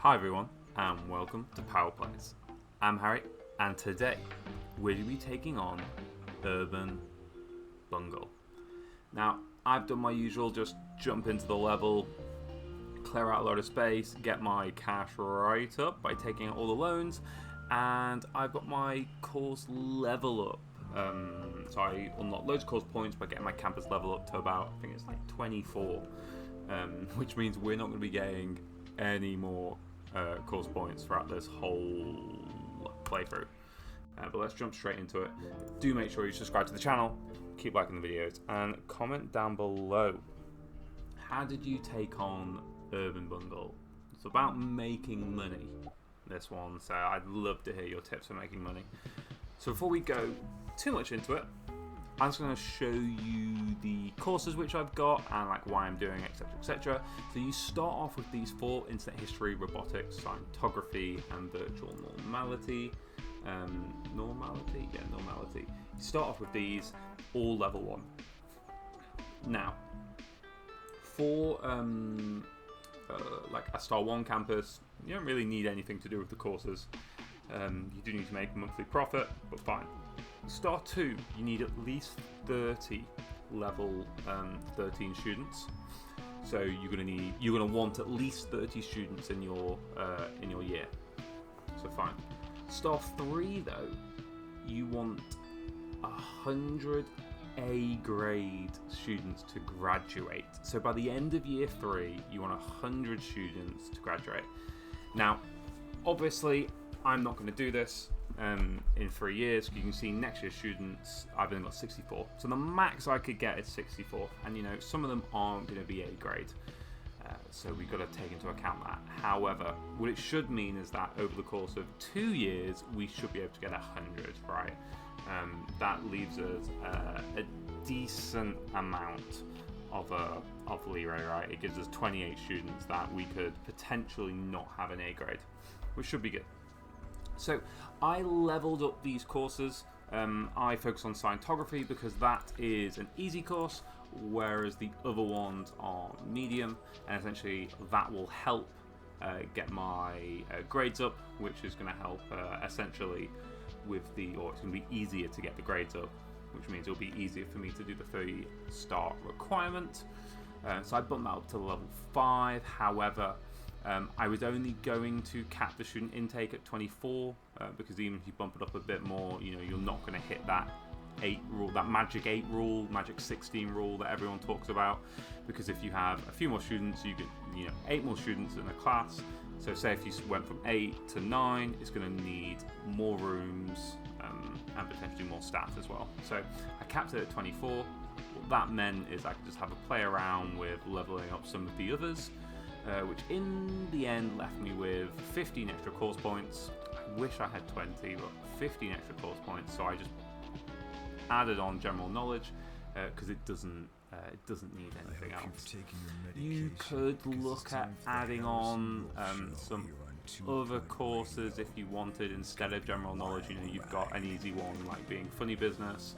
Hi everyone, and welcome to Power Plays. I'm Harry, and today we'll be taking on Urban Bungle. Now, I've done my usual, just jump into the level, clear out a load of space, get my cash right up by taking out all the loans, and I've got my course level up. So I unlock loads of course points by getting my campus level up to about, I think it's like 24, which means we're not going to be getting any more course points throughout this whole playthrough. But let's jump straight into it. Do make sure you subscribe to the channel, keep liking the videos, and comment down below. How did you take on Urban Bungle? It's about making money, this one, so I'd love to hear your tips for making money. So before we go too much into it, I'm just going to show you the courses which I've got and like why I'm doing, etc, etc. So you start off with these 4: Internet History, Robotics, Scientography, and Virtual Normality. Normality? Yeah, Normality. You start off with these, all level 1. Now, for like a Star 1 campus, you don't really need anything to do with the courses. You do need to make monthly profit, but fine. Star 2, you need at least 30 level 13 students. So you're gonna want at least 30 students in your year. So fine. Star 3 though, you want 100 A grade students to graduate. So by the end of year 3, you want 100 students to graduate. Now, obviously, I'm not going to do this in 3 years. You can see next year's students, I've only got 64. So the max I could get is 64. And you know, some of them aren't going to be A grade. So we've got to take into account that. However, what it should mean is that over the course of 2 years, we should be able to get 100, right? That leaves us a decent amount of leeway, right? It gives us 28 students that we could potentially not have an A grade, which should be good. So I leveled up these courses. I focus on Scientography because that is an easy course, whereas the other ones are medium, and essentially that will help get my grades up, which is going to help essentially with or it's going to be easier to get the grades up, which means it'll be easier for me to do the 30-star requirement. So I bumped that up to level 5. However, I was only going to cap the student intake at 24 because even if you bump it up a bit more, you know, you're not going to hit that 8 rule, that magic 8 rule, magic 16 rule that everyone talks about. Because if you have a few more students, you get 8 more students in a class. So say if you went from 8 to 9, it's going to need more rooms and potentially more staff as well. So I capped it at 24. What that meant is I could just have a play around with leveling up some of the others. Which in the end left me with 15 extra course points. I wish I had 20, but 15 extra course points. So I just added on general knowledge because it doesn't need anything else. You could look at adding on some other courses if you wanted instead of general knowledge. You know, you've got an easy one like being funny business.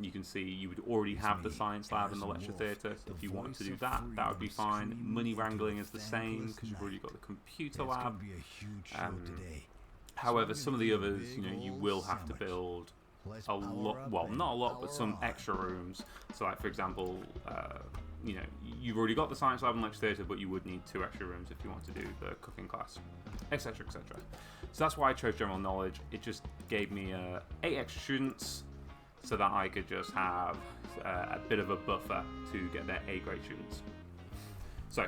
You can see you would already have the science lab and the lecture theatre. If you wanted to do that, that would be fine. Money wrangling is the same because you've already got the computer lab. However, some of the others, you know, you will have to build a lot, well, not a lot, but some extra rooms. So like, for example, you know, you've already got the science lab and lecture theatre, but you would need 2 extra rooms if you want to do the cooking class, etc, etc. So that's why I chose general knowledge. It just gave me 8 extra students, so that I could just have a bit of a buffer to get their A grade students. So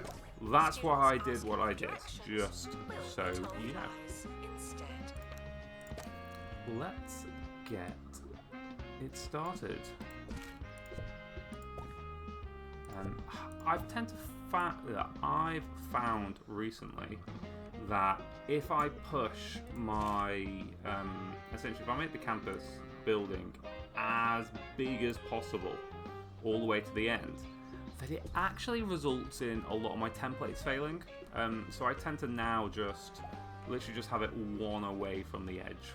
that's why I did what I did, just so you know. Let's get it started. I've found recently that if I push my essentially if I make the campus building as big as possible all the way to the end, that it actually results in a lot of my templates failing. So I tend to now literally just have it one away from the edge.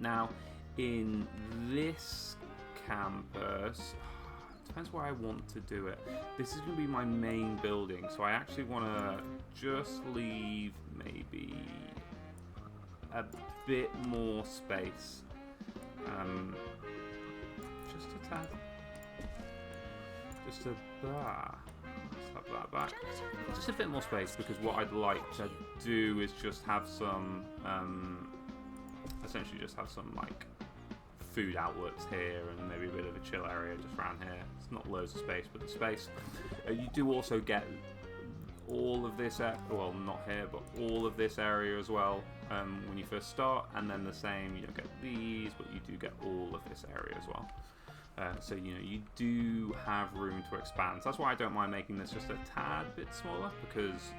Now in this campus, depends where I want to do it. This is going to be my main building, so I actually want to just leave maybe a bit more space. Just a tad. Just a let's have that back. Just a bit more space, because what I'd like to do is just have some, essentially just have some like food outlets here and maybe a bit of a chill area just around here. It's not loads of space, but the space. You do also get all of this, well, not here, but all of this area as well when you first start, and then the same, you don't get these, but you do get all of this area as well. So, you know, you do have room to expand. So that's why I don't mind making this just a tad bit smaller, because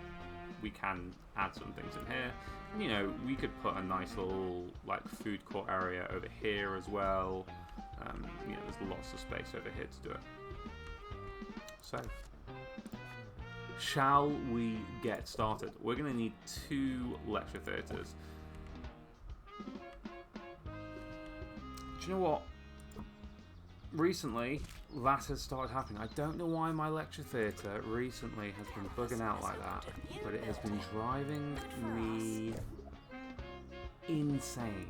we can add some things in here. And, you know, we could put a nice little, like, food court area over here as well. You know, there's lots of space over here to do it. So, shall we get started? We're going to need 2 lecture theatres. Do you know what? Recently, that has started happening. I don't know why my lecture theatre recently has been bugging out like that, but it has been driving me insane.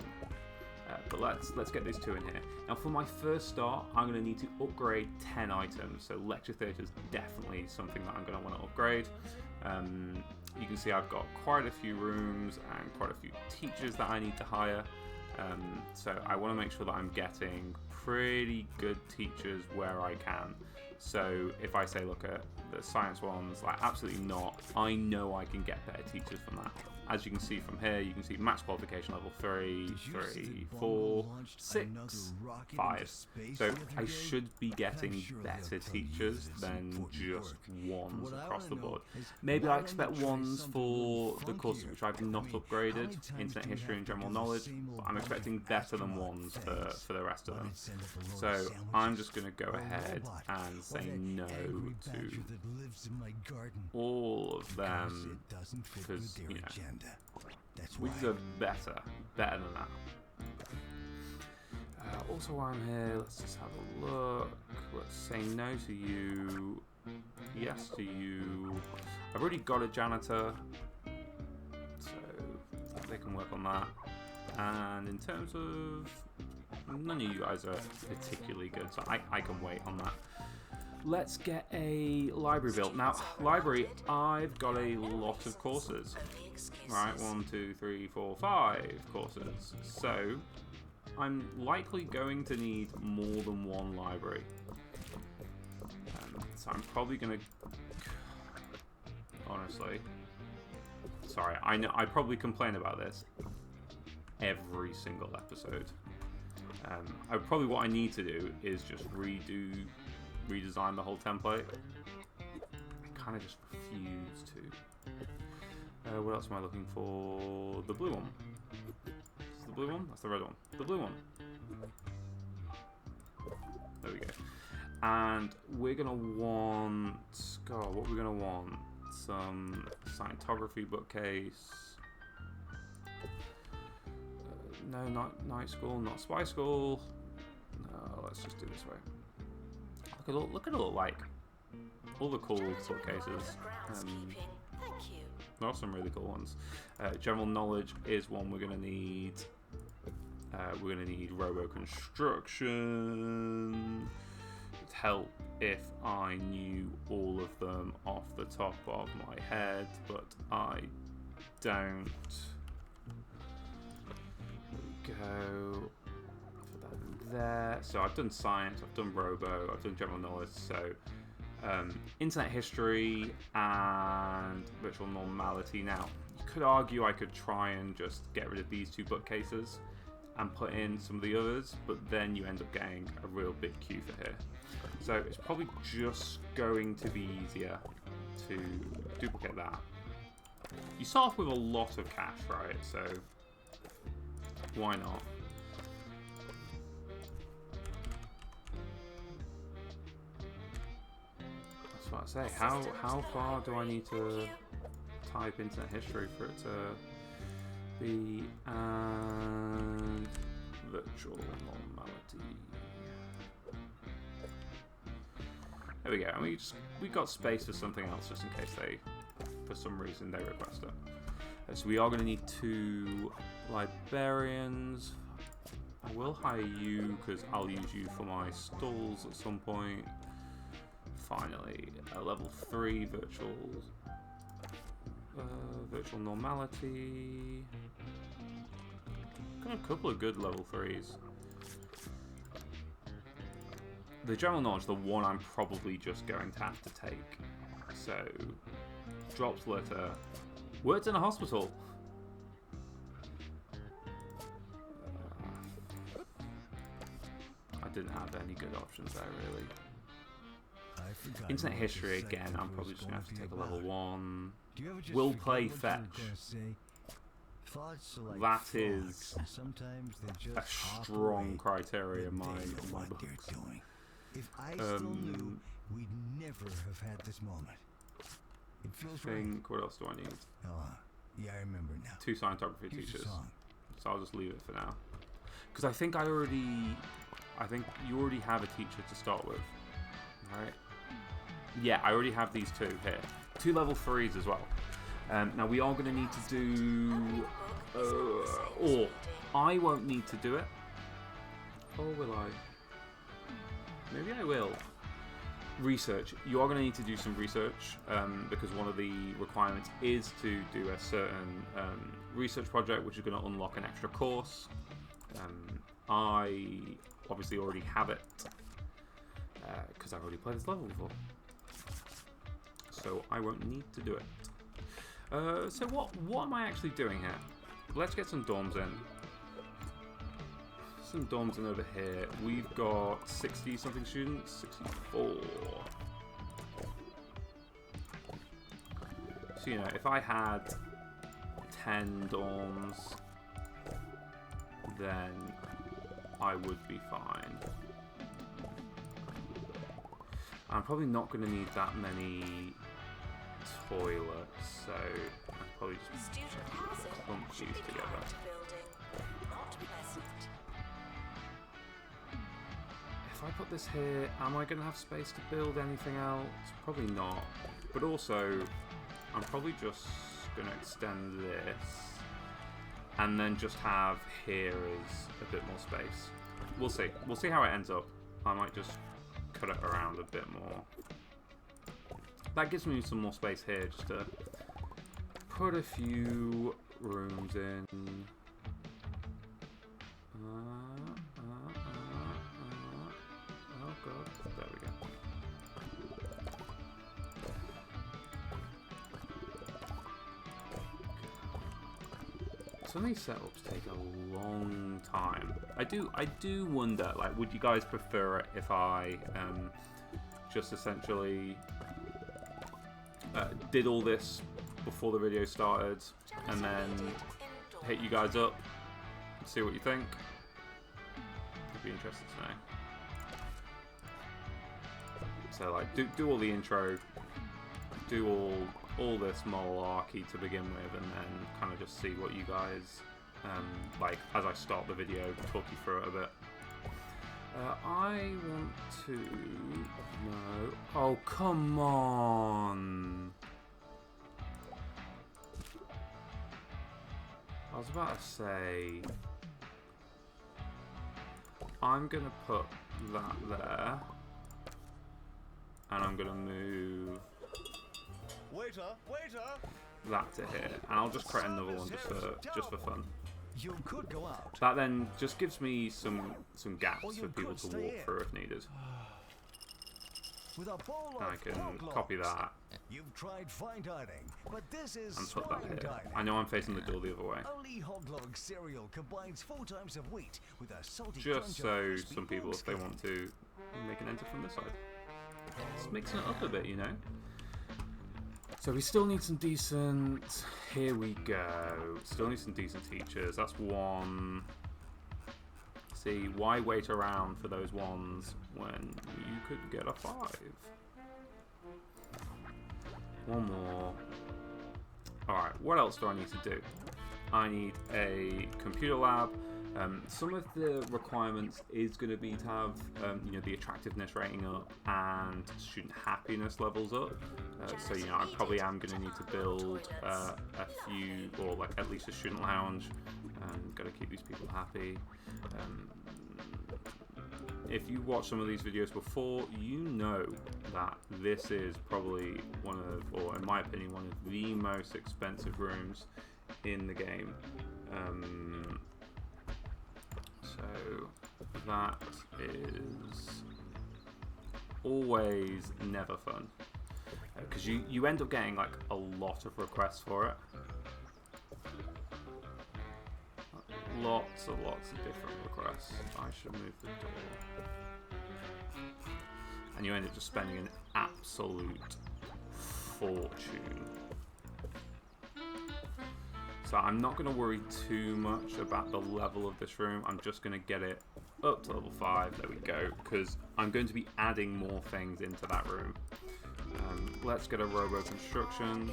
But let's get these 2 in here. Now, for my first start, I'm going to need to upgrade 10 items. So lecture theatre is definitely something that I'm going to want to upgrade. You can see I've got quite a few rooms and quite a few teachers that I need to hire. So I want to make sure that I'm getting pretty good teachers where I can. So if I say look at the science ones, like absolutely not, I know I can get better teachers from that. As you can see from here, you can see max qualification level 3, 3, 4, 6, 5. So I should be getting better teachers than just ones across the board. Maybe I expect ones for the courses which I've not upgraded, Internet History and General Knowledge, but I'm expecting better than ones for the rest of them. So I'm just going to go ahead and say no to all of them, because, you know, we deserve better than that. Also, while I'm here, let's just have a look. Let's say no to you, yes to you. I've already got a janitor, so they can work on that. And in terms of, none of you guys are particularly good, so I can wait on that. Let's get a library built. Now, library, I've got a lot of courses. Right, 1, 2, 3, 4, 5 courses. So, I'm likely going to need more than one library. So I'm probably going to... Honestly. Sorry, I know I probably complain about this every single episode. Probably what I need to do is just redesign the whole template. I kind of just refuse to. What else am I looking for? The blue one. Is the blue one? That's the red one. The blue one. There we go. And we're going to want... God, what we're going to want? Some scientography bookcase. No, not night school, not spy school. No, let's just do this way. Look at all, like, all the cool bookcases. There are some really cool ones. General knowledge is one we're going to need. We're going to need robo construction. It'd help if I knew all of them off the top of my head, but I don't. There we go. Put that in there. So I've done science, I've done robo, I've done general knowledge. So internet history and virtual normality. Now, you could argue I could try and just get rid of these 2 bookcases and put in some of the others, but then you end up getting a real big queue for here. So it's probably just going to be easier to duplicate that. You start off with a lot of cash, right? So why not? That's what I say. How far do I need to type internet history for it to be and virtual normality? we go. And we got space for something else just in case they, for some reason, they request it. So we are going to need 2 librarians. I will hire you because I'll use you for my stalls at some point. Finally, a level 3 virtual normality. Got a couple of good level 3s. The general knowledge, the one I'm probably just going to have to take. So, drops litter. Works in a hospital. I didn't have any good options there, really. Internet history again. I'm probably just gonna have to take a level 1. Will play fetch. That is a strong criteria in my books. If I still knew, we'd never have had this moment. It feels right. What else do I need? Yeah, I remember now. 2 scientography teachers. So I'll just leave it for now. Because I think you already have a teacher to start with. Right? Yeah, I already have these 2 here. 2 level 3s as well. Now we are going to need to do... or I won't need to do it. Or will I? Maybe I will. Research. You are going to need to do some research because one of the requirements is to do a certain research project which is going to unlock an extra course. I obviously already have it because I've already played this level before. So I won't need to do it. So what am I actually doing here? Let's get some dorms in. Some dorms in over here. We've got 60 something students, 64. So you know, if I had 10 dorms, then I would be fine. I'm probably not going to need that many toilets, so I'll probably just clump these together. If I put this here, am I going to have space to build anything else? Probably not. But also, I'm probably just going to extend this and then just have here as a bit more space. We'll see. We'll see how it ends up. I might just cut it around a bit more. That gives me some more space here just to put a few rooms in. Oh god, there we go. Some of these setups take a long time. I do wonder, like, would you guys prefer it if I just essentially did all this before the video started and then hit you guys up, see what you think? I'd be interested to know. So like, do all the intro, do all this malarkey to begin with, and then kind of just see what you guys like as I start the video, talk you through it a bit. I want to know. Oh, come on! I was about to say I'm gonna put that there, and I'm gonna move that to here, and I'll just create another one just for fun. You could go out. That then just gives me some gaps for people to walk through if needed. With a bowl And I can copy that You've tried fine dining, but this is and put that here. dining. I know I'm facing the door the other way. Only Hoglog cereal combines 4 times of wheat with a salty Just so crunch of some people, if they want to, they can enter from this side. Just mixing it up a bit, you know. So we still need some decent... Here we go. Still need some decent teachers. That's one. See, why wait around for those ones when you could get a 5? One more. Alright, what else do I need to do? I need a computer lab, Some of the requirements is going to be to have, you know, the attractiveness rating up and student happiness levels up. So, you know, I probably am going to need to build a few, or like at least a student lounge. Got to keep these people happy. If you watch some of these videos before, you know that this is probably one of, or in my opinion, one of the most expensive rooms in the game. So that is always never fun, because you end up getting like a lot of requests for it. Lots of different requests. I should move the door. And you end up just spending an absolute fortune. So I'm not going to worry too much about the level of this room. I'm just going to get it up to level 5. There we go. Because I'm going to be adding more things into that room. Let's get a robo construction.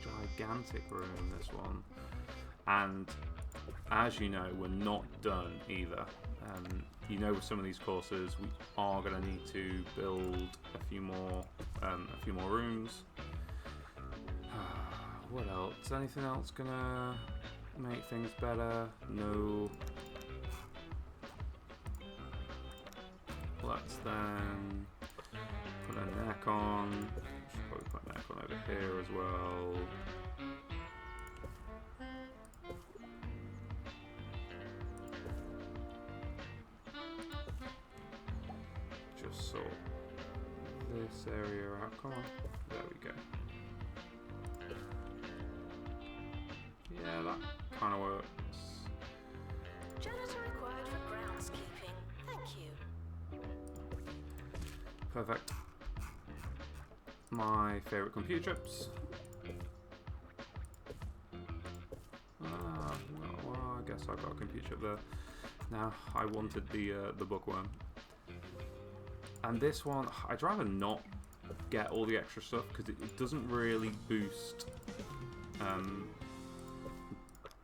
Gigantic room, this one. And as you know, we're not done either. You know, with some of these courses, we are going to need to build a few more rooms. What else? Anything else gonna make things better? No. Let's then put a neck on. Should probably put a neck on over here as well. Just sort this area out. Come on. There we go. Yeah, that kind of works. Janitor required for groundskeeping. Thank you. Perfect. My favourite computer chips. Well, I guess I've got a computer chip there. Now, I wanted the bookworm. And this one, I'd rather not get all the extra stuff because it doesn't really boost.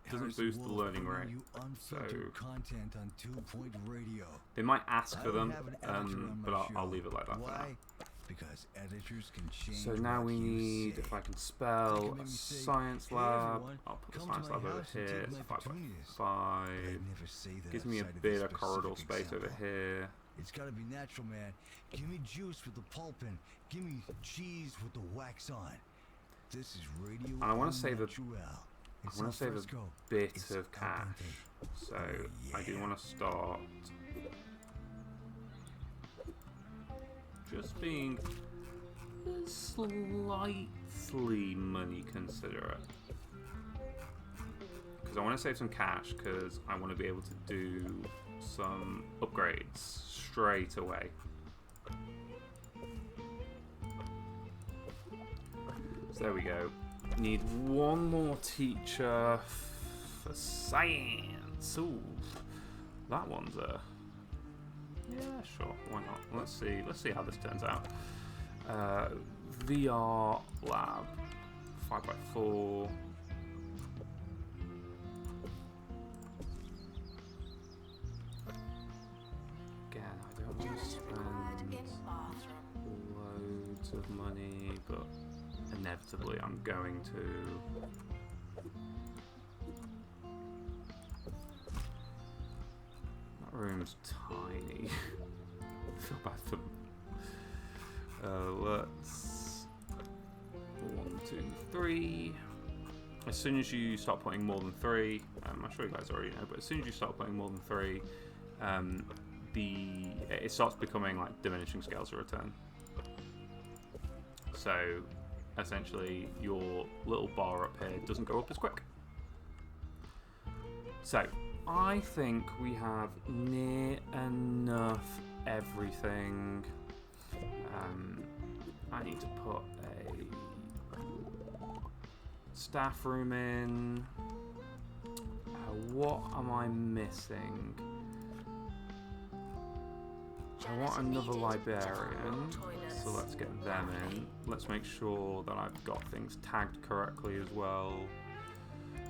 Doesn't boost the learning rate. So content on 2-point radio. They might ask for them, but I'll leave it like that for now. Because editors can change. So now we need, if I can spell, a science lab. I'll put the science lab over here. It's 5x5. Gives me a bit of corridor space over here. It's gotta be natural, man. Give me juice with the pulp in. Give me cheese with the wax on. This is radio. And I want to save a fresco. bit of cash. So I do want to start just being slightly money considerate. Because I want to save some cash because I want to be able to do some upgrades straight away. So there we go. Need one more teacher for science. Ooh, that one's a yeah, sure. Why not? Let's see how this turns out. VR lab, 5x4. Again, I don't want to spend loads of money, but inevitably I'm going to. That room's tiny. I feel bad for them. Let's 1, 2, 3. As soon as you start putting more than 3, I'm sure you guys already know, but as soon as you start putting more than 3, it starts becoming like diminishing scales of return. So essentially your little bar up here doesn't go up as quick. So I think we have near enough everything. I need to put a staff room in. What am I missing? I want another librarian, so let's get them in. Let's make sure that I've got things tagged correctly as well.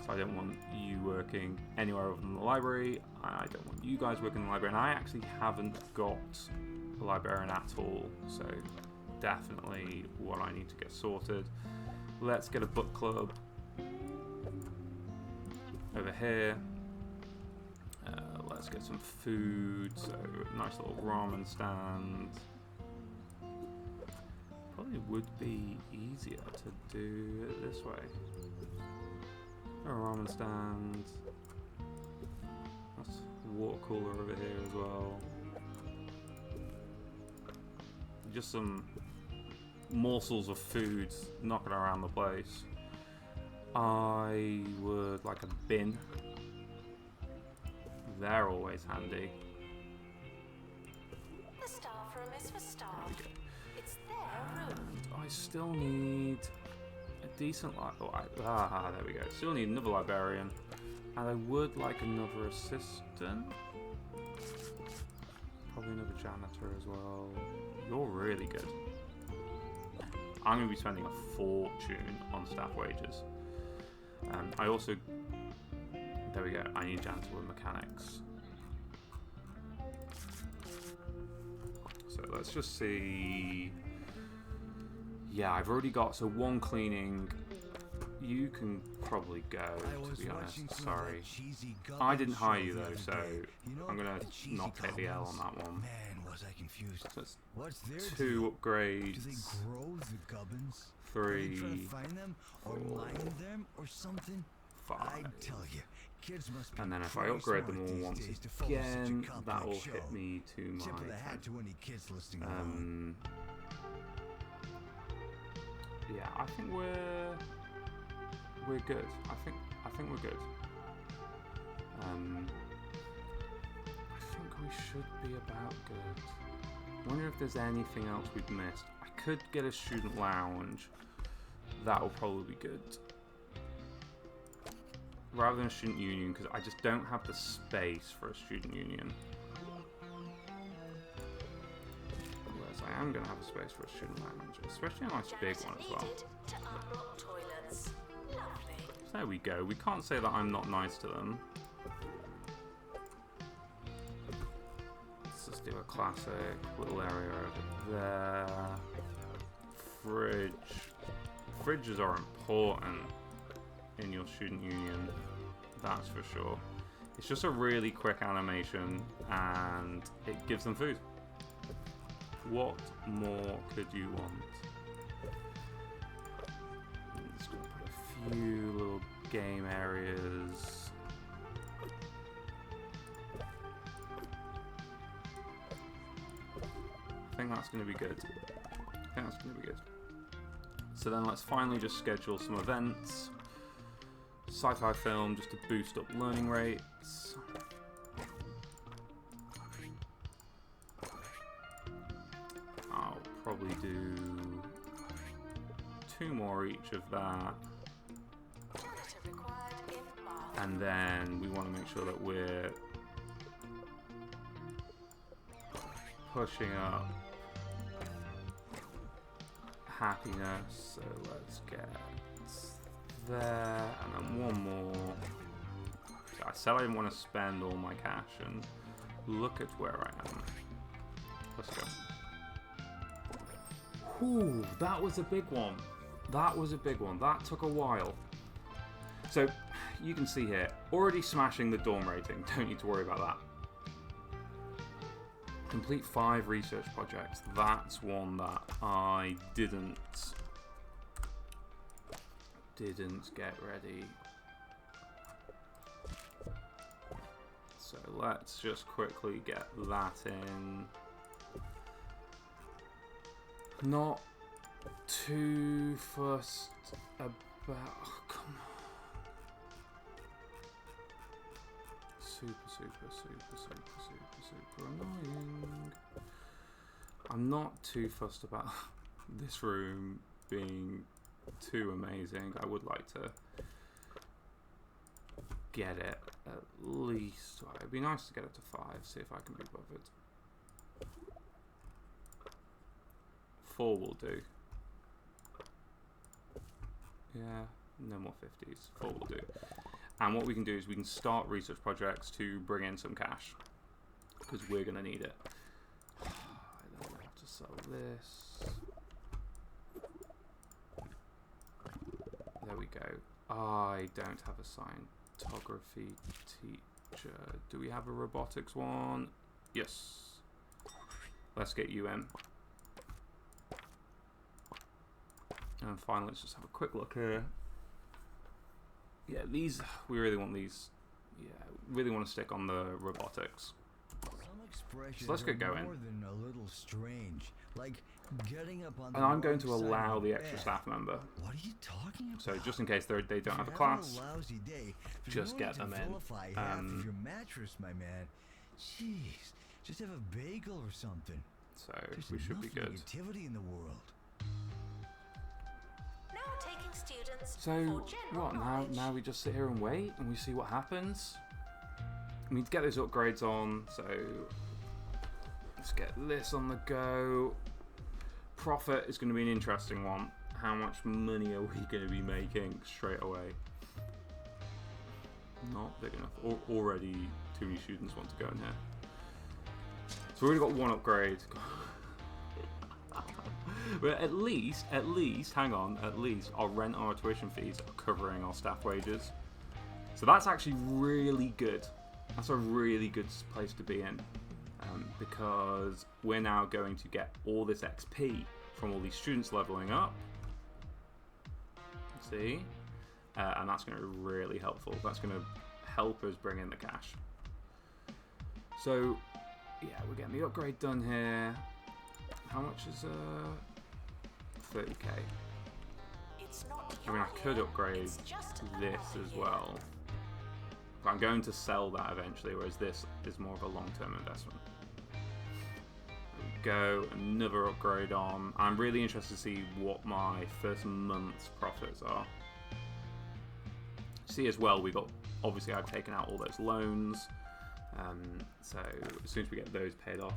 So I don't want you working anywhere other than the library. I don't want you guys working in the library, and I actually haven't got a librarian at all, so definitely what I need to get sorted. Let's get a book club over here. Let's get some food, so nice little ramen stand. Probably would be easier to do it this way. A ramen stand. That's a water cooler over here as well. Just some morsels of food knocking around the place. I would like a bin. They're always handy. The staff room is for staff. There we go. It's their room. And I still need a decent there we go. Still need another librarian. And I would like another assistant. Probably another janitor as well. You're really good. I'm going to be spending a fortune on staff wages. I also... There we go. I need janitor with mechanics. So let's just see... Yeah, I've already got... So one cleaning... You can probably go, to be honest. Sorry. I didn't hire you though, so I'm going to not take the L on that one. Man, was I confused. So it's What's their 2 deal? upgrades. Do they grow the gubbins? 3, Are they trying to find them or 4, line them or something? 5. I tell you, kids must be And then if I pretty upgrade smart them all these once days to follow such a again, that complex will show. hit me to my Tip of the hat to any kids listening along. Yeah, I think we're good. I think we're good. I think we should be about good. I wonder if there's anything else we've missed. I could get a student lounge. That will probably be good. Rather than a student union, because I just don't have the space for a student union. Whereas I am going to have a space for a student lounge, especially a nice big one as well. To unlock toilets. Lovely. So there we go. We can't say that I'm not nice to them. Let's just do a classic little area over there. Fridge. Fridges are important in your student union, that's for sure. It's just a really quick animation and it gives them food. What more could you want? I'm just going to put a few little game areas. I think that's going to be good. So then let's finally just schedule some events. Sci-fi film just to boost up learning rates. I'll probably do 2 more each of that. Janitor required in bath. And then we want to make sure that we're pushing up happiness. So let's get there, and then 1 more. So I said I didn't want to spend all my cash, and look at where I am. Let's go. Whew, that was a big one. That took a while. So you can see here, already smashing the dorm rating. Don't need to worry about that. Complete 5 research projects. That's one that I didn't get ready. So let's just quickly get that in. Not too fussed about... Oh, come on. Super annoying. I'm not too fussed about this room being too amazing. I would like to get it at least... It'd be nice to get it to 5, see if I can be bothered. 4 will do. Yeah, no more 50s. 4 will do. And what we can do is we can start research projects to bring in some cash, because we're going to need it. I don't have to sell this. There we go. I don't have a scientography teacher. Do we have a robotics one? Yes. Let's get you in. And finally, let's just have a quick look here. Yeah, these, we really want these. Yeah, really want to stick on the robotics. Some expressions So let's get going. are more than a little strange, like getting up on the And I'm going wrong to side of allow the bed. extra staff member. What are you talking about? So just in case they don't have a If you're class, having a lousy day, there's just no get need to them in. vilify half of your mattress, my man. Jeez, just have a bagel or something. so There's we should enough be good. negativity in the world. Now taking students So for general what? knowledge. Now we just sit here and wait, and we see what happens. We need to get those upgrades on. So let's get this on the go. Profit is going to be an interesting one. How much money are we going to be making straight away? Not big enough. Already too many students want to go in here. So we've already got one upgrade. But at least, hang on, at least our rent and our tuition fees are covering our staff wages. So that's actually really good. That's a really good place to be in. Because we're now going to get all this XP from all these students leveling up. See? And that's going to be really helpful. That's going to help us bring in the cash. So, yeah, we're getting the upgrade done here. How much is 30k? It's not I mean, I could your upgrade it's just this another as year. well. But I'm going to sell that eventually, whereas this is more of a long-term investment. There we go, another upgrade on. I'm really interested to see what my first month's profits are. See as well, we got, obviously I've taken out all those loans. So as soon as we get those paid off,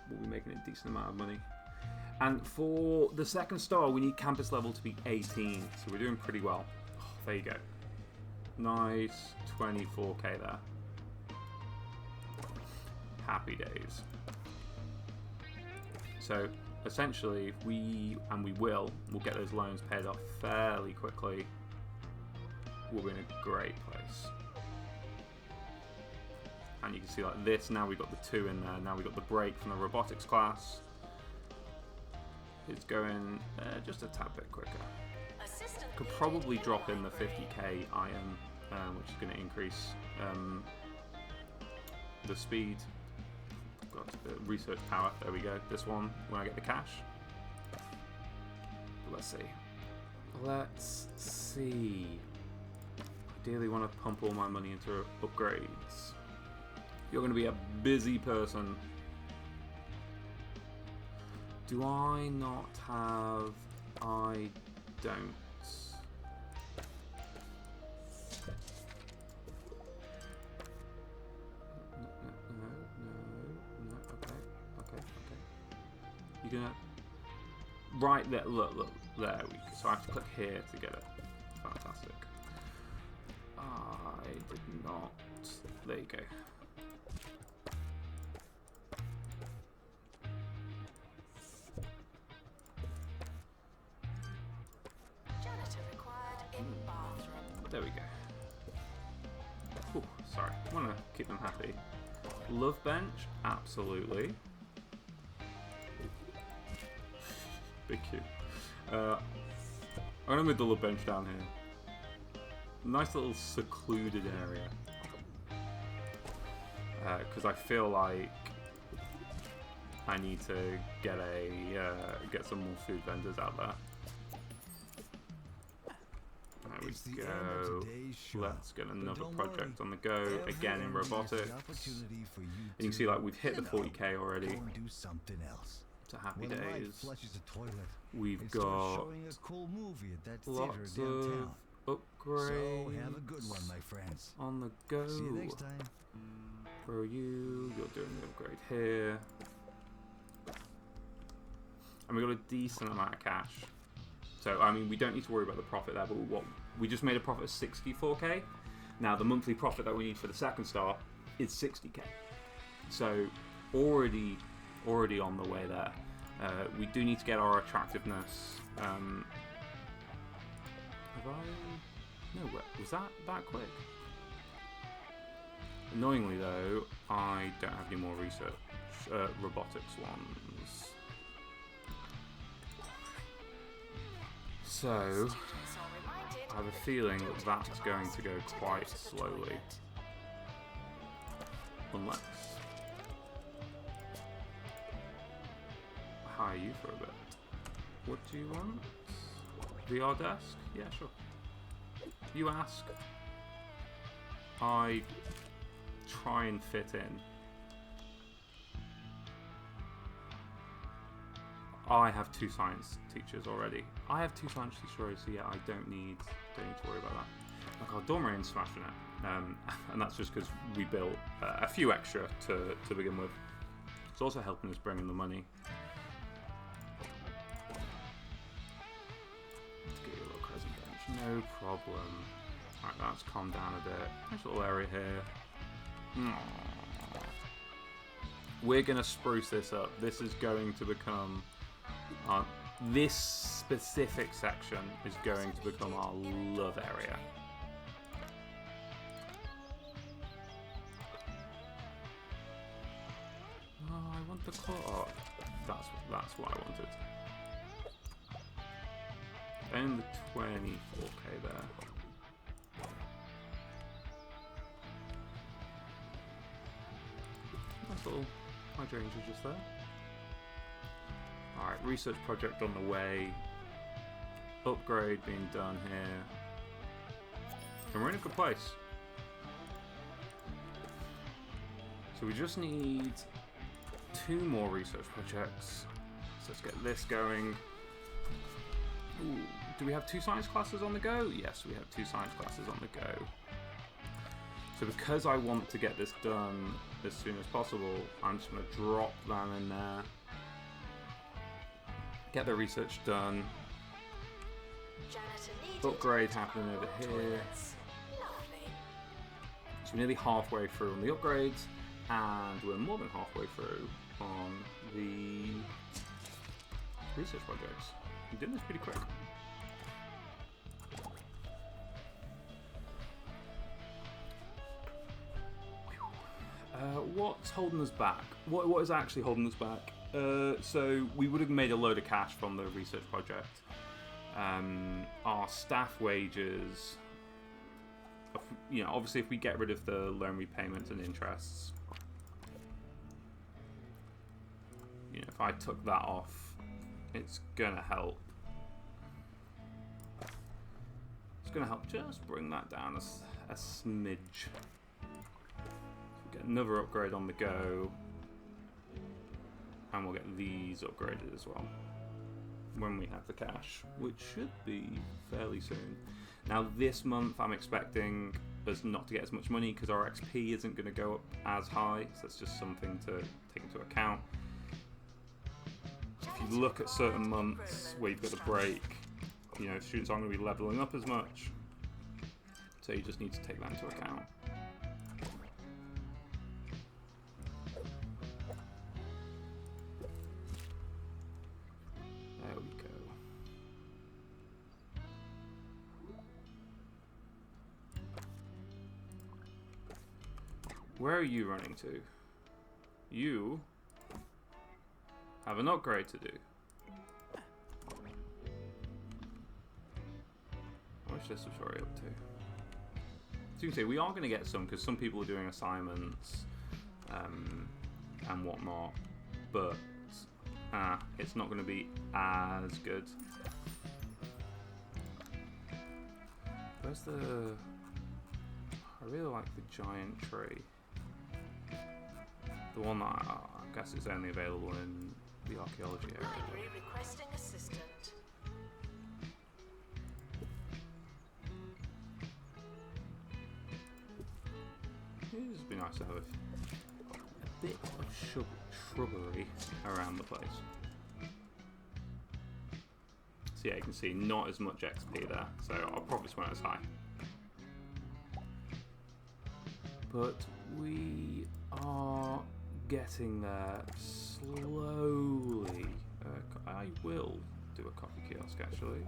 we'll be making a decent amount of money. And for the second star, we need campus level to be 18. So we're doing pretty well. Oh, there you go. Nice 24k there. Happy days. So essentially, if we, and we will, we'll get those loans paid off fairly quickly. We'll be in a great place. And you can see like this, now we've got the 2 in there, now we've got the break from the robotics class. It's going just a tad bit quicker. Assistant Could needed probably in drop in the library. 50k iron, which is going to increase the speed. Got research power, there we go, this one, when I get the cash. Let's see. Let's see. Ideally want to pump all my money into upgrades. You're going to be a busy person. Do I not have... I don't. No, okay. You're gonna... Right there, look, there we go. So I have to click here to get it. Fantastic. I did not... There you go. Janitor required in bathroom. There we go. Ooh, sorry. I want to keep them happy. Love bench? Absolutely. Big cute. I'm going to move the love bench down here. Nice little secluded area. Because I feel like I need to get get some more food vendors out there. There It's we the end go. of today's show. Let's get But another don't project worry, on the go. Again in everyone has the robotics. opportunity for you You can to, see like we've hit the you know, 40k already. go and do something else. So happy When life days. flushes a toilet, We've they start got showing a cool movie at that theater lots downtown. of upgrades. So have a good one, my friends. On the go. See you next time. Where are you? You're doing the upgrade here. And we got a decent amount of cash. So, I mean, we don't need to worry about the profit there, but we just made a profit of 64k. Now, the monthly profit that we need for the second star is 60k. So, already on the way there. We do need to get our attractiveness. Have I... No, was that quick? Annoyingly, though, I don't have any more research. Robotics ones. So, I have a feeling that that's going to go quite slowly. Unless... I'll hire you for a bit. What do you want? VR desk? Yeah, sure. You ask. I try and fit in. I have 2 science teachers already. So yeah, I don't need to worry about that. Like our Dormarian's smashing it, and that's just because we built a few extra to begin with. It's also helping us bring in the money. Let's get you a little crescent bench, no problem. Alright, that's calmed down a bit. Nice little area here. Aww. We're gonna spruce this up. This is going to become this specific section is going to become our love area. Oh, I want the claw. That's what I wanted. And the 24k there. Nice little hydrangea just there. Alright, research project on the way. Upgrade being done here. And we're in a good place. So we just need 2 more research projects. So let's get this going. Ooh, do we have 2 science classes on the go? Yes, we have 2 science classes on the go. So because I want to get this done as soon as possible, I'm just going to drop that in there. Get the research done. Upgrade happening over here. So we're nearly halfway through on the upgrades, and we're more than halfway through on the research projects. We did this pretty quick. What's holding us back? What is actually holding us back? So we would have made a load of cash from the research project. Our staff wages, you know, obviously if we get rid of the loan repayments and interests, you know, if I took that off, it's gonna help. It's gonna help just bring that down a smidge. Get another upgrade on the go. And we'll get these upgraded as well when we have the cash, which should be fairly soon. Now this month I'm expecting us not to get as much money because our XP isn't going to go up as high, so that's just something to take into account. If you look at certain months where you've got a break, you know, students aren't going to be leveling up as much, so you just need to take that into account. Where are you running to? You have an upgrade to do. What's this tutorial up to? So you can see we are going to get some because some people are doing assignments and whatnot, but it's not going to be as good. Where's the... I really like the giant tree. The one that I guess is only available in the archaeology area. Library requesting assistant. It would be nice to have a bit of shrubbery around the place. So yeah, you can see not as much XP there, so our profits weren't as high. But we are getting there slowly. I will do a coffee kiosk actually.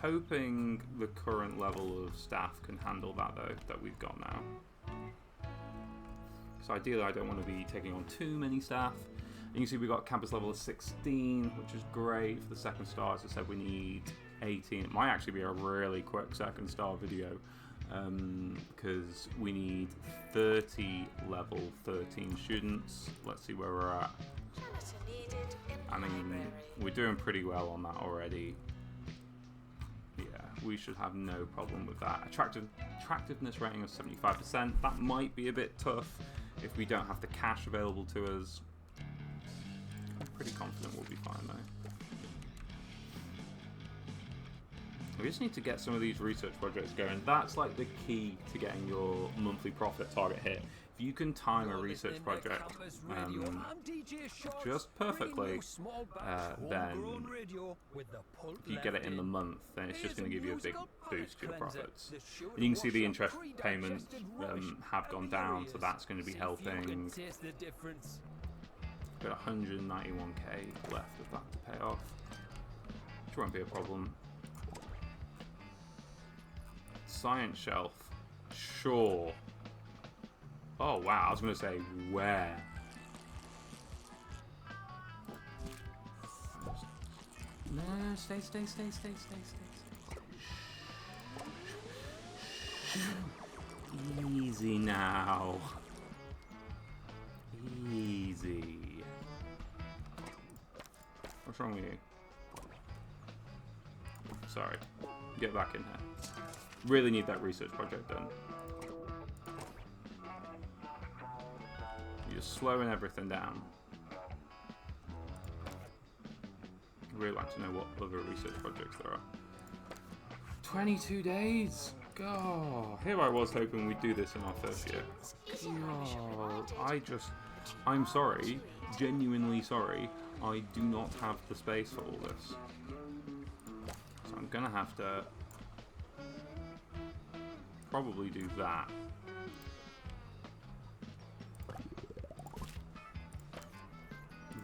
Hoping the current level of staff can handle that though, that we've got now. So ideally I don't want to be taking on too many staff. And you can see we've got campus level of 16, which is great for the second star. As I said, we need 18. It might actually be a really quick second star video, because we need 30 level 13 students. Let's see where we're at. I mean, we're doing pretty well on that already. Yeah, we should have no problem with that. Attractiveness rating of 75%. That might be a bit tough if we don't have the cash available to us. I'm pretty confident we'll be fine though. We just need to get some of these research projects going. That's like the key to getting your monthly profit target hit. If you can time a research project just perfectly, then if you get it in the month, then it's just going to give you a big boost to your profits. And you can see the interest payments have gone down, so that's going to be helping. Got 191k left of that to pay off, which won't be a problem. Science shelf, sure. Oh wow, I was going to say where. No, stay. Easy now. Easy. What's wrong with you? Sorry. Get back in here. Really need that research project done. You're slowing everything down. I'd really like to know what other research projects there are. 22 days! God, here I was hoping we'd do this in our first year. God, I'm sorry, genuinely sorry, I do not have the space for all this. So I'm gonna have to probably do that.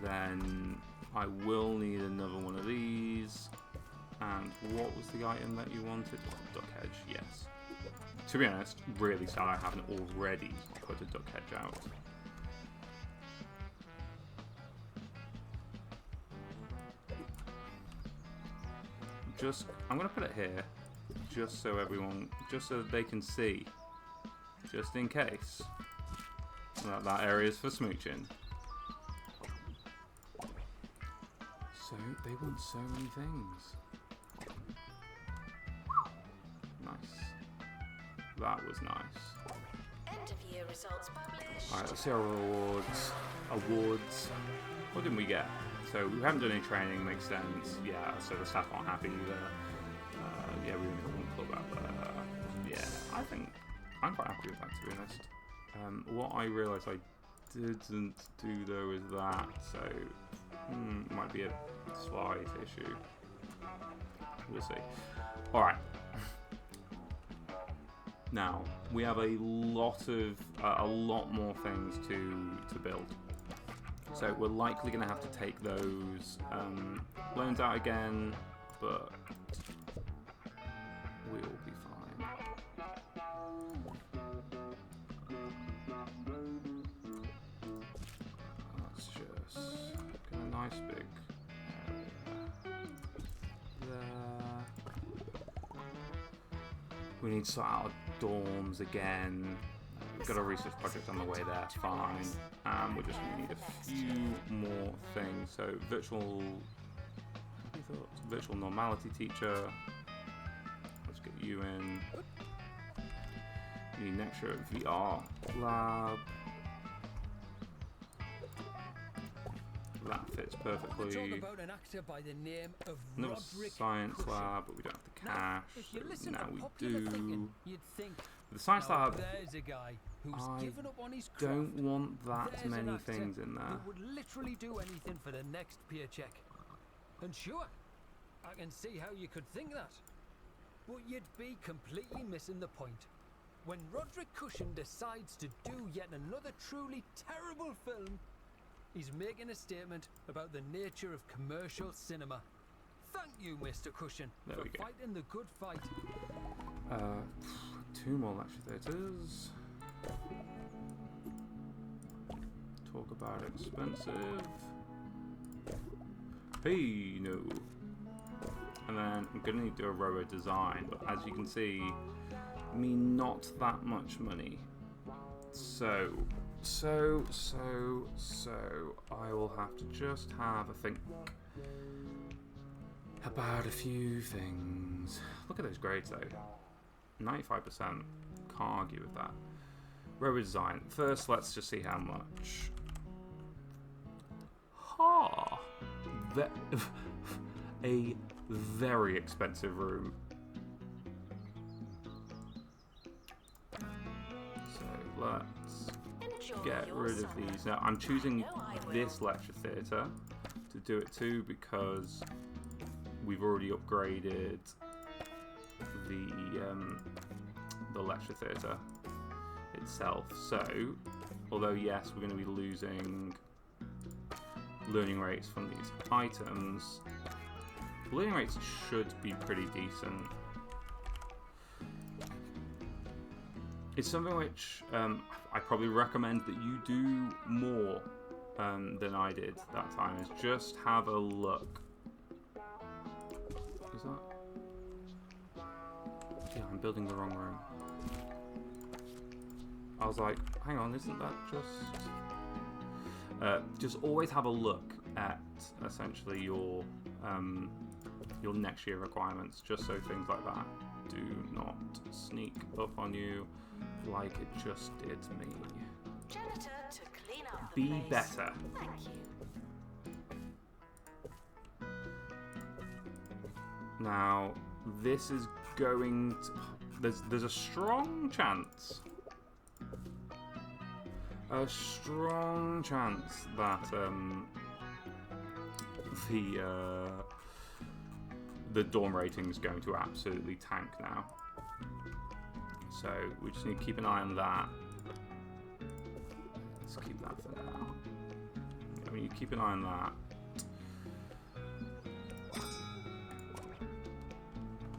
Then I will need another one of these. And what was the item that you wanted? Duck hedge, yes. To be honest, really sad I haven't already put a duck hedge out. I'm gonna put it here, just so they can see, just in case that area is for smooching. So they want so many things. Nice. That was nice. End of year results published. Alright, let's see our awards. What didn't we get? So we haven't done any training, makes sense. Yeah, so the staff aren't happy either. Yeah, we only got one club out there. Yeah, I think I'm quite happy with that, to be honest. What I realised I didn't do though is that, so might be a slight issue. We'll see. Alright. Now, we have a lot more things to build. So we're likely going to have to take those loans out again, but we'll be fine. Let's just get a nice big area there. We need to sort out our dorms again. We've got a research project on the way there, fine. We're just going to need a few more things. So virtual normality teacher. Let's get you in. We need an extra VR lab. That fits perfectly. Another science lab, but we don't have the cash. So now we do. The science lab, I don't want that many things in there. would literally do anything for the next peer check. And sure, I can see how you could think that. But you'd be completely missing the point. When Roderick Cushion decides to do yet another truly terrible film, he's making a statement about the nature of commercial cinema. Thank you, Mr. Cushion, There for we go. fighting the good fight. 2 more lecture theatres. Talk about expensive. Hey, no. And then I'm gonna need to do a row of design, but as you can see, not that much money. So I will have to just have a think about a few things. Look at those grades though. 95%. Can't argue with that. Row design. First, let's just see how much. Ha! A very expensive room. So let's Enjoy get your rid of summer. these. Now I'm choosing I know I will. this lecture theatre to do it too because we've already upgraded the lecture theatre itself. So although yes, we're going to be losing learning rates from these items, learning rates should be pretty decent. It's something which I probably recommend that you do more than I did that time, is just have a look. Is that? Yeah, I'm building the wrong room. I was like, hang on, isn't that just always have a look at essentially your next year requirements, just so things like that do not sneak up on you like it just did me. Janitor to clean up the Be place. better. Thank you. Now, this is going to... There's a strong chance. A strong chance that the dorm rating is going to absolutely tank now. So we just need to keep an eye on that. Let's keep that for now. I mean, you keep an eye on that.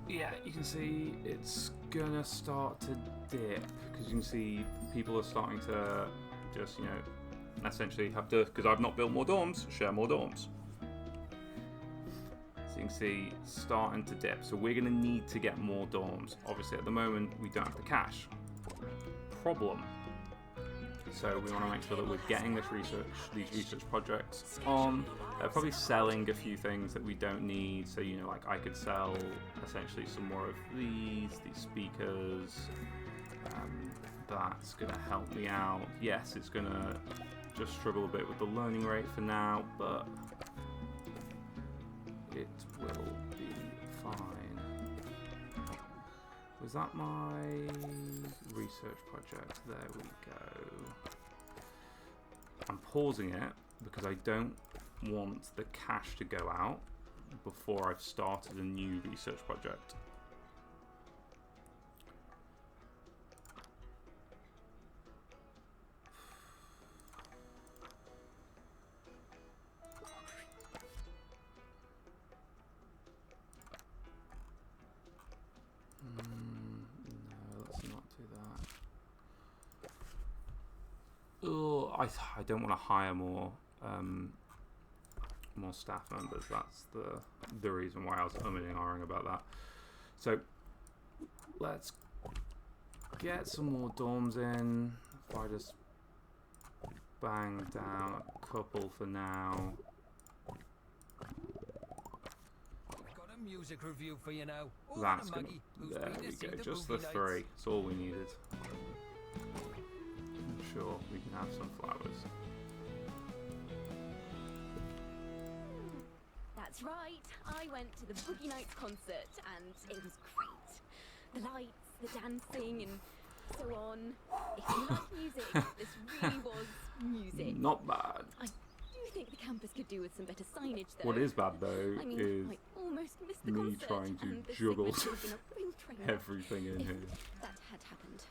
Yeah, you can see it's gonna start to dip because you can see people are starting to just, essentially have to, because I've not built more dorms, share more dorms. So you can see starting to dip. So we're gonna need to get more dorms. Obviously, at the moment we don't have the cash. Problem. So we want to make sure that we're getting these research projects on. Probably selling a few things that we don't need. So like I could sell essentially some more of these speakers. That's gonna help me out. Yes, it's gonna just struggle a bit with the learning rate for now, but it will be fine. Was that my research project? There we go. I'm pausing it because I don't want the cash to go out before I've started a new research project. No, let's not do that. Oh, I don't want to hire more staff members. That's the reason why I was umming and ahhing about that. So let's get some more dorms in. If I just bang down a couple for now. Got a music review for you now. Over That's to gonna. Maggie, who's There been to we see go. the Just the movie 3. nights. That's all we needed. I'm sure we can have some flowers. That's right. I went to the Boogie Nights concert and it was great. The lights, the dancing, and so on. If you like music, this really was music. Not bad. I do think the campus could do with some better signage, though. What is bad though I mean, is I almost missed the me concert, trying to and the juggle Sigma children are wind trainer. everything in If here. that had happened.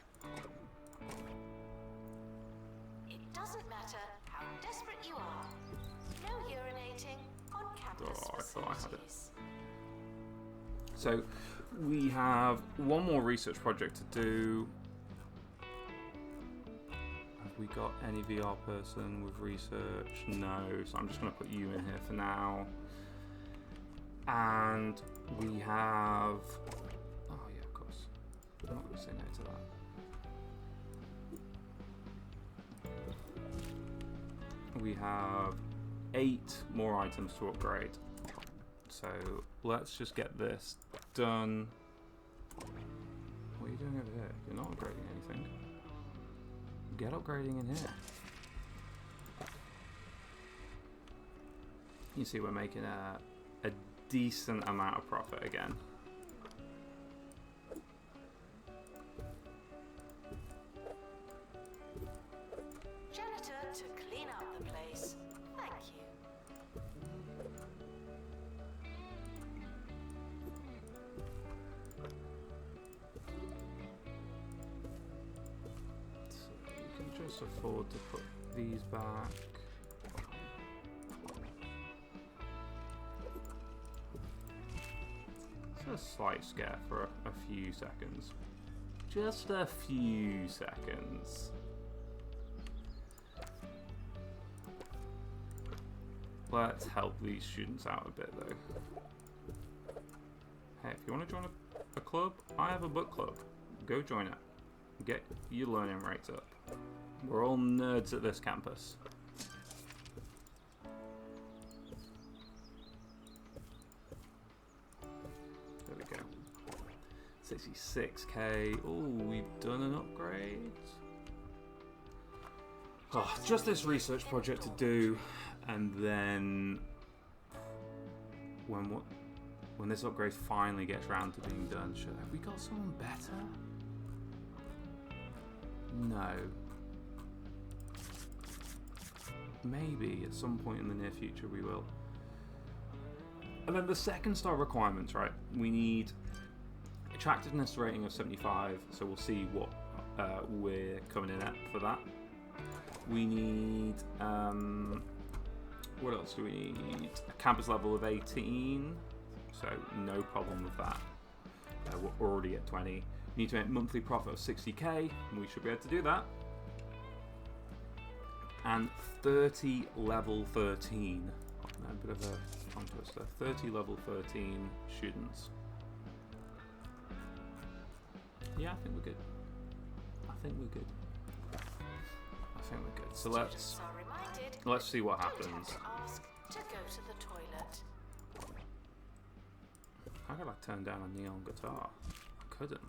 It doesn't matter how desperate you are. No urinating on campus Oh, I thought I had it. facilities. So we have one more research project to do. Have we got any VR person with research? No, so I'm just going to put you in here for now. And we have... Oh yeah, of course. I'm not going to say no to that. We have 8 more items to upgrade. So let's just get this done. What are you doing over here? You're not upgrading anything. Get upgrading in here. You see we're making a decent amount of profit again. Janitor to clean up the place. Thank you. So you can just afford to put these back. It's a slight scare for a few seconds. Just a few seconds. Let's help these students out a bit though. Hey, if you want to join a club, I have a book club. Go join it. Get your learning rates up. We're all nerds at this campus. There we go. 66k. Oh, we've done an upgrade. Oh, just this research project to do, and then when this upgrade finally gets round to being done, have we got someone better? No. Maybe at some point in the near future we will. And then the second star requirements, right? We need attractiveness rating of 75, so we'll see what we're coming in at for that. We need, what else do we need? A campus level of 18, so no problem with that. We're already at 20. We need to make monthly profit of 60k, and we should be able to do that. And 30 level 13. A bit of a tongue twister. 30 level 13 students. Yeah, I think we're good. I think we're good. So Students are reminded let's see what don't happens. have to ask to go to the toilet. How could I turn down a neon guitar? I couldn't.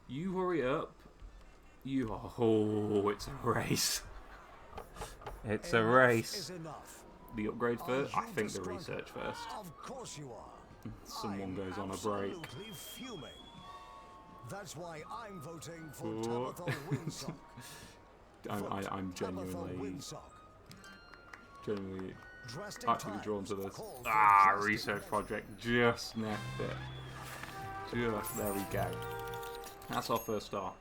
You hurry up. Oh, it's a race. It's a Enough race. is enough. The upgrade Are first? I you think the disgruntled? research first. Of course you are. Someone I'm goes on a break. absolutely fuming. That's why I'm voting for Oh. Tabitha Windsock. I'm Tabitha genuinely Windsock. Drastic actually times drawn to this. call for Ah, drastic research measures. project. Just nailed it. Just, there we go. That's our first star.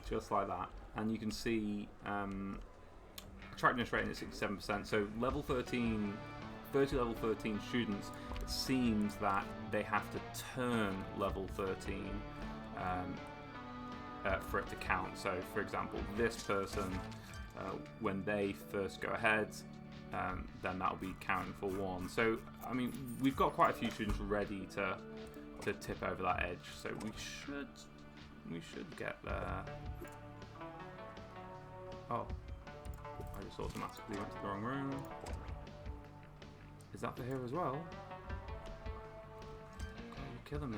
Just like that. And you can see attractiveness rating at 67%. So level 13, 30 level 13 students, it seems that they have to turn level 13 for it to count. So for example, this person, when they first go ahead, then that'll be counting for 1. So I mean, we've got quite a few students ready to tip over that edge. So we should get there. Oh, I just automatically went to the wrong room. Is that for here as well? God, you're killing me.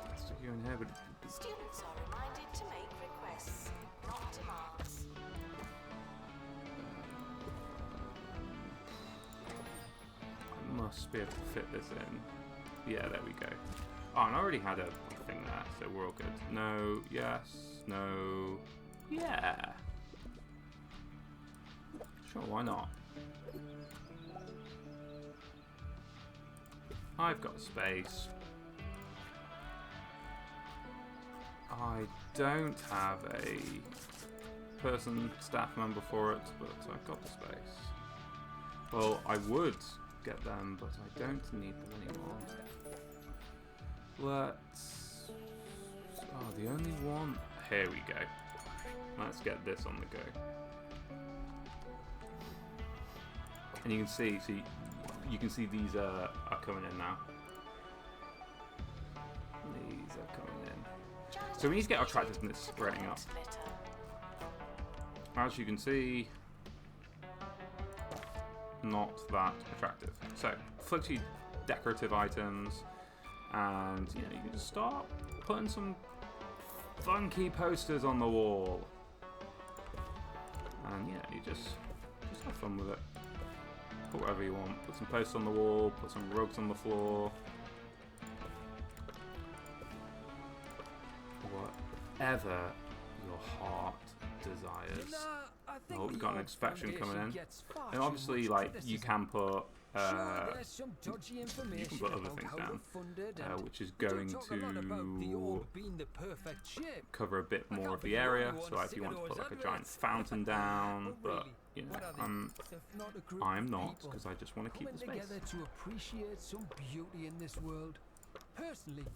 Let's stick you in here, but Students are reminded to make requests, not demands. I must be able to fit this in. Yeah, there we go. Oh, and I already had a anything there, so we're all good. No, yes, no, yeah. Sure, why not? I've got space. I don't have a staff member for it, but I've got the space. Well, I would get them, but I don't need them anymore. Let's... Oh, the only one... Here we go. Let's get this on the go. And you can see these are coming in now. These are coming in. So we need to get our attractiveness rating up. As you can see, not that attractive. So, flitty decorative items, and you can just start putting some funky posters on the wall. And you just have fun with it. Put whatever you want. Put some posters on the wall, put some rugs on the floor. Whatever your heart desires. Oh, we've got an inspection coming in. And obviously, like, you can put other things down, which is going to cover a bit more of the area. So like, if you want to put like a giant fountain down, but I'm not, because I just want to keep the space. To appreciate some beauty in this world. Personally,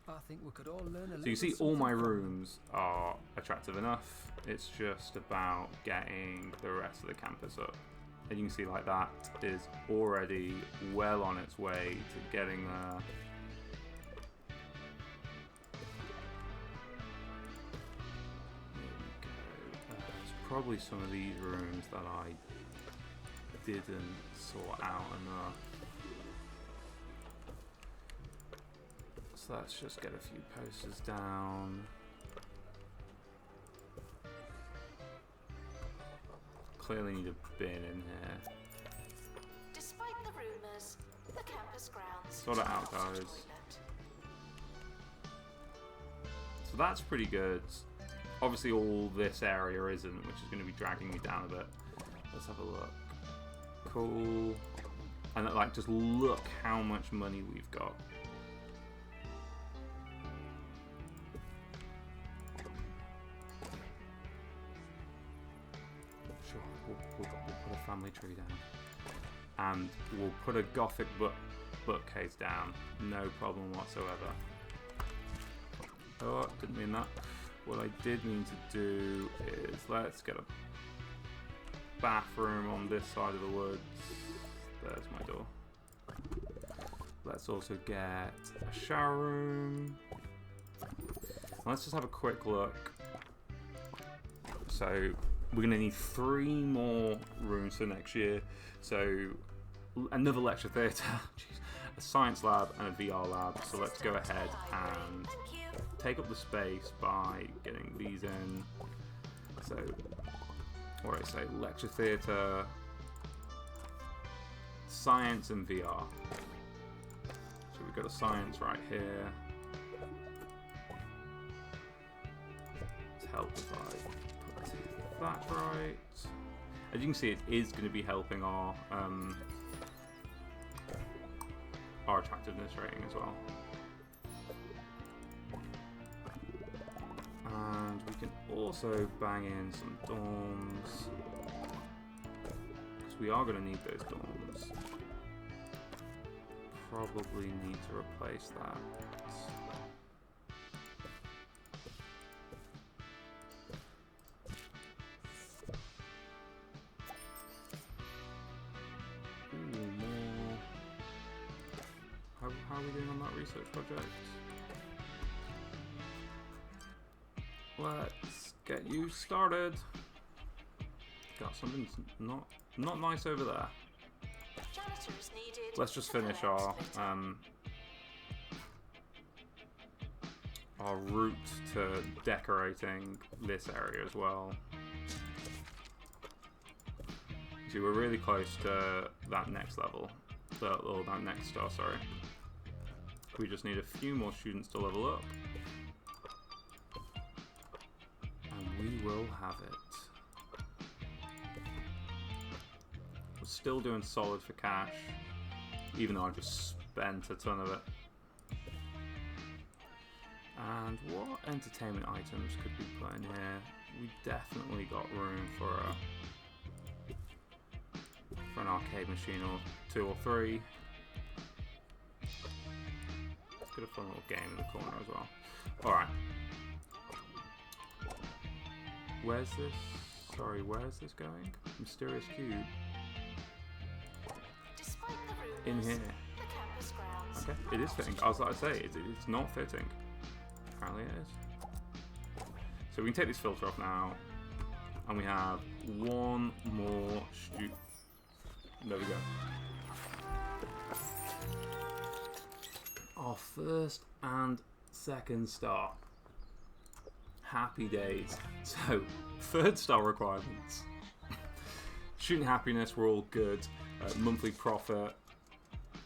I think we could all learn a so you see all my rooms are attractive enough. It's just about getting the rest of the campus up. And you can see like that is already well on its way to getting there. Here we go. There's probably some of these rooms that I didn't sort out enough. So let's just get a few posters down. Clearly need a bin in here. Despite the rumors, the campus grounds Sort it out, guys. So that's pretty good. Obviously all this area isn't, which is going to be dragging me down a bit. Let's have a look. Cool. And like, just look how much money we've got. We'll put a family tree down, and we'll put a gothic bookcase down. No problem whatsoever. Oh, didn't mean that. What I did mean to do is let's get a bathroom on this side of the woods. There's my door. Let's also get a shower room. Let's just have a quick look. So we're going to need 3 more rooms for next year. So another lecture theatre, a science lab and a VR lab. So let's go ahead and take up the space by getting these in. So what do I say? Lecture theatre, science and VR. So we've got a science right here. Let's help if I put that right. As you can see, it is going to be helping our attractiveness rating as well. And we can also bang in some dorms, because we are going to need those dorms. Probably need to replace that. Ooh, more. How are we doing on that research project? Let's get you started. Got something not nice over there. Let's just finish our route to decorating this area as well. See, we're really close to that next level, or that next star, sorry. We just need a few more students to level up. And we will have it. We're still doing solid for cash, even though I just spent a ton of it. And what entertainment items could we put in here? We definitely got room for an arcade machine or 2 or 3. Let's get a fun little game in the corner as well. Alright. Where's this? Sorry, where's this going? Mysterious cube. Despite the rumors, In here. the campus grounds Okay, it is fitting. I was like to say, it's not fitting. Apparently it is. So we can take this filter off now. And we have one more student. There we go. Our first and second star. Happy days. So, third star requirements. Student happiness, we're all good. Monthly profit,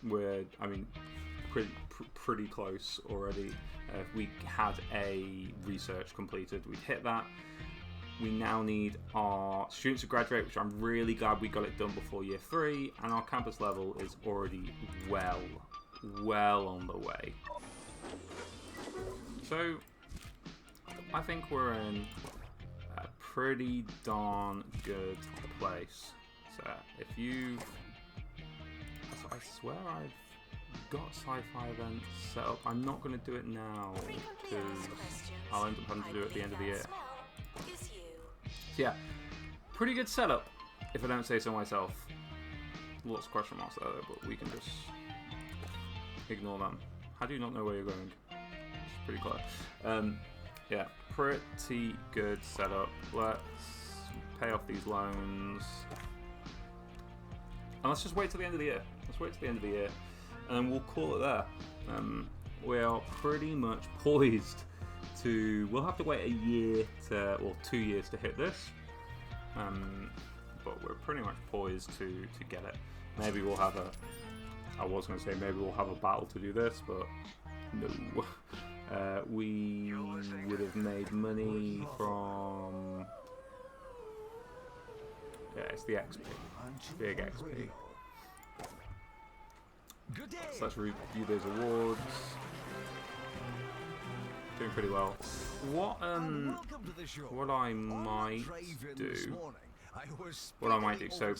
we're, I mean, pretty close already. If we had a research completed, we'd hit that. We now need our students to graduate, which I'm really glad we got it done before year 3, and our campus level is already well on the way. So, I think we're in a pretty darn good place. So, if you've... I swear I've got sci-fi events set up. I'm not going to do it now, because I'll end up having to do it at the end of the year. So yeah, pretty good setup, if I don't say so myself. Lots of question marks there, but we can just ignore them. How do you not know where you're going? It's pretty clear. Yeah, pretty good setup. Let's pay off these loans. And let's just wait till the end of the year. Let's wait till the end of the year, and then we'll call it there. We are pretty much poised to... We'll have to wait a year to, or 2 years to hit this. But we're pretty much poised to get it. Maybe we'll have a... I was going to say maybe we'll have a battle to do this, but no. We would have made money from... Yeah, it's the XP. Big XP. So let's review those awards. Doing pretty well. What I might do, so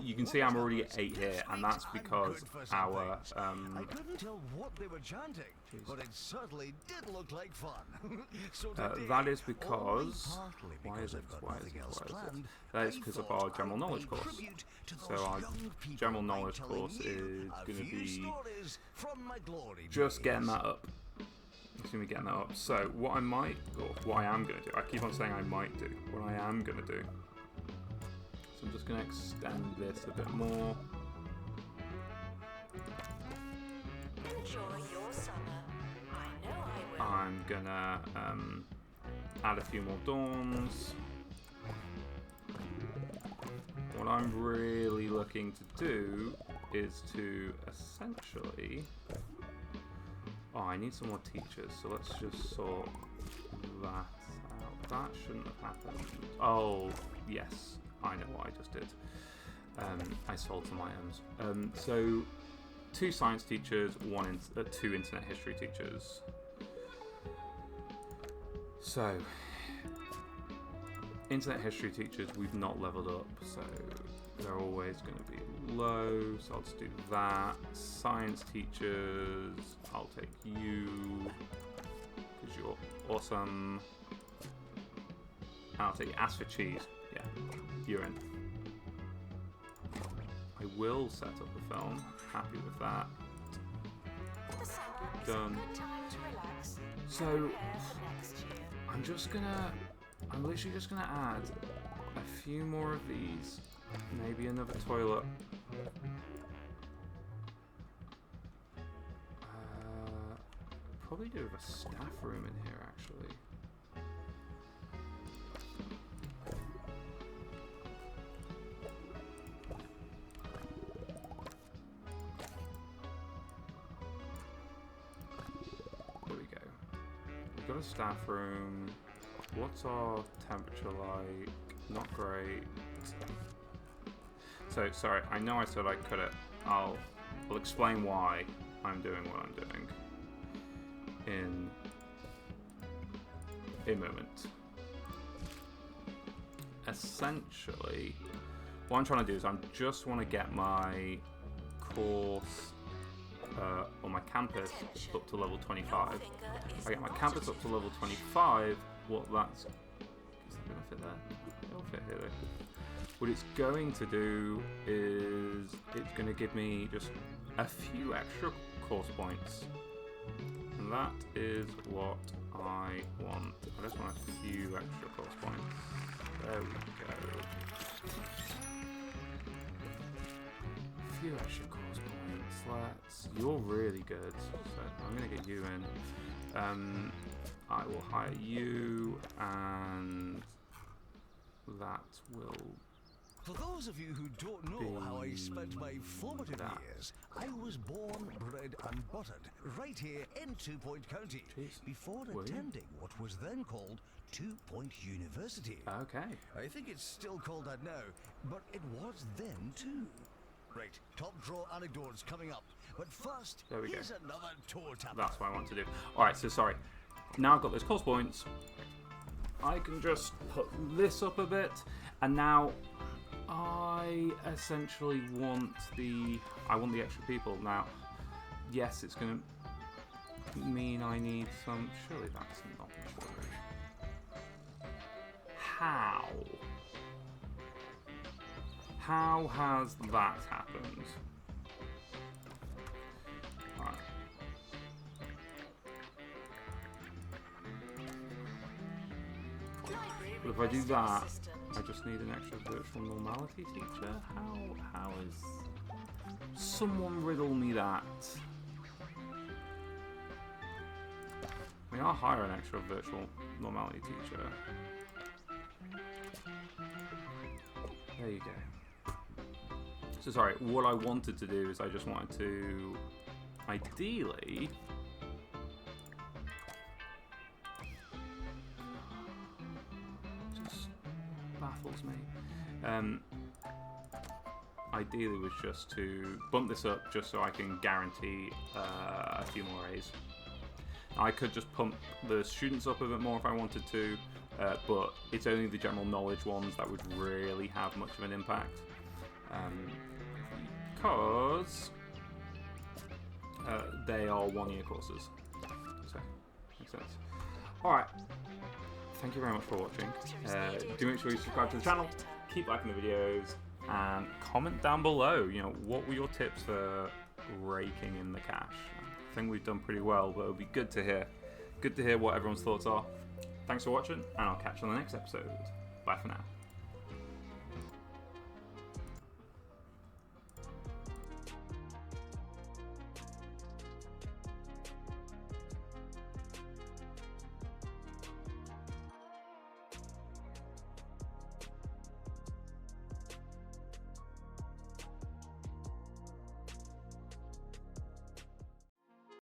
you can see I'm already at 8 here, and that's because our I couldn't tell what they were chanting, but it certainly did look like fun. So that is because that is because of our general knowledge course. So our general knowledge course is going to be just getting that up. It's going to be getting that up. So what I might, or what I am going to do, I keep on saying I might do, what I am going to do. So I'm just going to extend this a bit more. Enjoy your summer. I know I will. I'm going to add a few more dorms. What I'm really looking to do is to essentially... Oh, I need some more teachers, so let's just sort that out. That shouldn't have happened. Oh, yes, I know what I just did. I sold some items. So, 2 science teachers, 2 internet history teachers. So, internet history teachers we've not leveled up, so they're always going to be low, so I'll just do that. Science teachers, I'll take you, because you're awesome. And I'll take you. Ask for cheese. Yeah, you're in. I will set up the film. Happy with that. Done. So, I'm literally just gonna add a few more of these. Maybe another toilet. Probably do have a staff room in here, actually. got a staff room. What's our temperature like? Not great. So, sorry, I know I said I'd cut it. I'll explain why I'm doing what I'm doing in a moment. Essentially, what I'm trying to do is I just want to get my course on my campus up to level 25. If I get my campus up to level 25, what that's... Is that going to fit there? It'll fit here though. What it's going to do is it's going to give me just a few extra course points. And that is what I want. I just want a few extra course points. There we go. A few extra course points. You're really good. So I'm going to get you in. I will hire you, and that will... For those of you who don't know how I spent my formative years, I was born, bred and buttered right here in 2 Point County before attending what was then called 2 Point University. Okay. I think it's still called that now, but it was then too. Right, top draw anecdotes coming up, but first, here's another tour tab. That's what I want to do. Alright, so sorry. Now I've got those course points, I can just put this up a bit, and now I essentially want the extra people. Now, yes, it's going to mean I need some... Surely that's not true. How? How has that happened? Alright. But if I do that, I just need an extra virtual normality teacher? How is... Someone riddle me that. I mean, I'll hire an extra virtual normality teacher. There you go. So sorry, what I wanted to do is I just wanted to, ideally... baffles me. Ideally was just to bump this up just so I can guarantee a few more A's. I could just pump the students up a bit more if I wanted to, but it's only the general knowledge ones that would really have much of an impact. Because they are one-year courses. So, makes sense. Alright. Thank you very much for watching. Do make sure you subscribe to the channel, keep liking the videos, and comment down below, you know, what were your tips for raking in the cash? I think we've done pretty well, but it would be good to hear. Good to hear what everyone's thoughts are. Thanks for watching, and I'll catch you on the next episode. Bye for now.